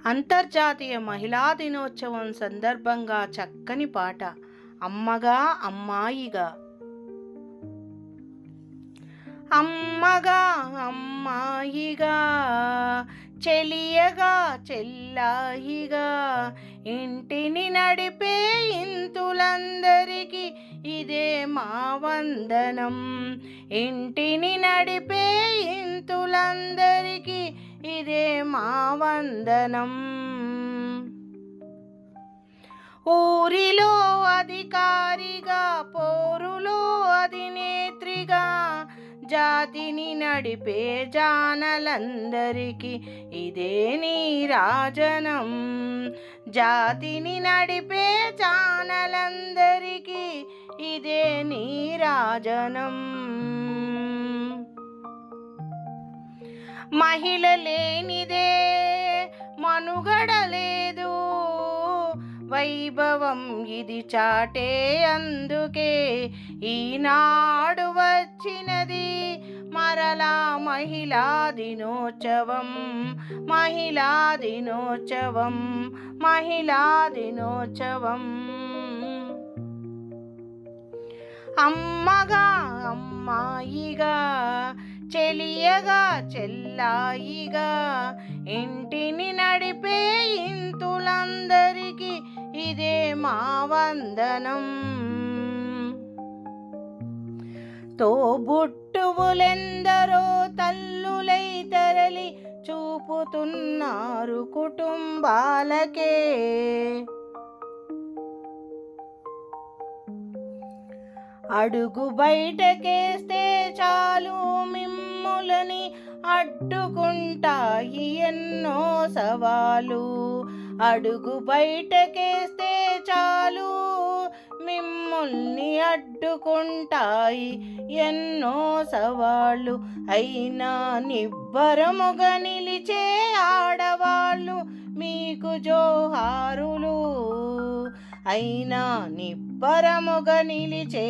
అంతర్జాతీయ మహిళా దినోత్సవం సందర్భంగా చక్కని పాట. అమ్మగా అమ్మాయిగా. అమ్మగా అమ్మాయిగా, చెలియగా చెల్లాయిగా, ఇంటిని నడిపే ఇంతులందరికీ ఇదే మా వందనం. ఇంటిని నడిపే ఇంతులందరికీ ఇదే మా వందనం. ఊరిలో అధికారిగా, పోరులో అధినేత్రిగా, జాతిని నడిపే జానలందరికీ ఇదే నీరాజనం. జాతిని నడిపే జానలందరికీ ఇదే నీరాజనం. మహిళ లేనిదే మనుగడ లేదు, వైభవం ఇది చాటే అందుకే ఈనాడు వచ్చినది మరలా మహిళా దినోత్సవం. మహిళా దినోత్సవం, మహిళా దినోత్సవం. అమ్మగా అమ్మాయిగా, చెలియగా చెల్లాయిగా, ఇంటిని నడిపే ఇంతులందరికీ ఇదే మా వందనం. తోబుట్టువులెందరో తల్లులై తరలి చూపుతున్నారు కుటుంబాలకే. అడుగు బయటకేస్తే చాలు మిమ్ములని అడ్డుకుంటాయి ఎన్నో సవాలు. అడుగు బయటకేస్తే చాలు మిమ్ముల్ని అడ్డుకుంటాయి ఎన్నో సవాళ్ళు. అయినా నిబ్బరముగా నిలిచే ఆడవాళ్ళు మీకు జోహారులు. అయినా నిబ్బరముగా నిలిచే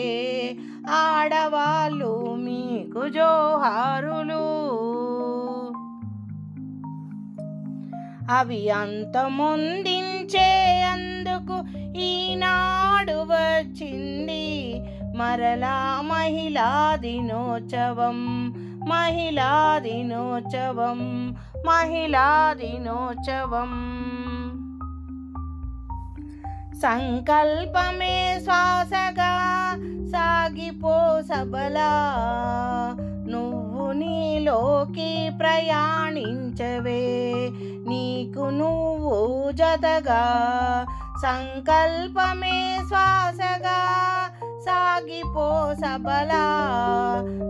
ఆడవాళ్ళు మీకు జోహారులు. అవి అంతమొందించే అందుకు ఈనాడు వచ్చింది మరలా మహిళా దినోత్సవం. మహిళా దినోత్సవం, మహిళా దినోత్సవం. సంకల్పమే శ్వాసగా సాగిపో సబలా, నువ్వు నీలోకి ప్రయాణించవే నీకు నువ్వు జతగా. సంకల్పమే శ్వాసగా సాగిపో సబలా,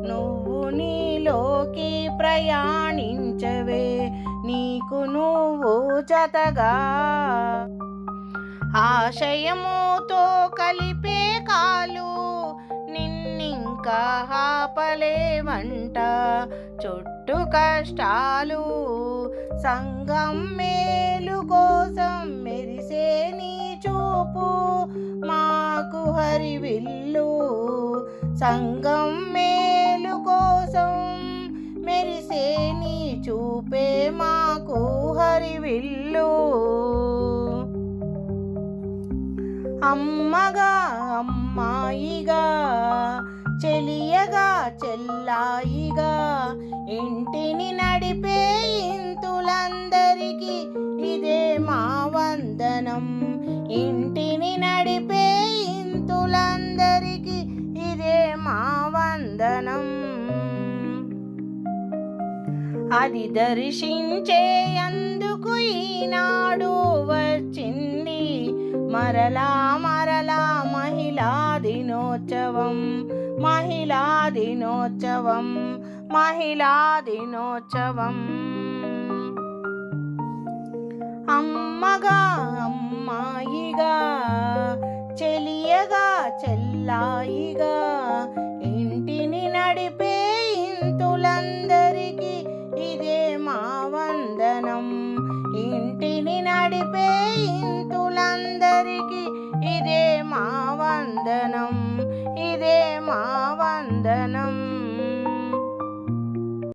నువ్వు నీలోకి ప్రయాణించవే నీకు నువ్వు జతగా. ఆశయముతో కలిపే కాలు నిన్నింకా ఆపలేవంట చుట్టూ కష్టాలు. సంఘం మేలు కోసం మెరిసే నీ చూపు మాకు హరివిల్లు. సంఘం మేలు కోసం మెరిసే నీ చూపే మాకు హరివిల్లు. అమ్మగా అమ్మాయిగా, చెలియగా చెల్లాయిగా, ఇంటిని నడిపే ఇంతులందరికీ ఇదే మా వందనం. ఇంటిని నడిపే ఇంతులందరికీ ఇదే మా వందనం. అది దర్శించే అందుకు ఈనాడు వచ్చింది మరలా మరలా మహిళా దినోత్సవం. మహిళా దినోత్సవం, మహిళా దినోత్సవం. అమ్మగా అమ్మాయిగా, చెలియగా చెల్లాయిగా, ఇంటిని నడిపే ఇంతులందరికీ ఇదే మా వందనం. ఇంటిని నడిపే ఇంతులందరికీ ఇదే మా వందనం. ఇదే మా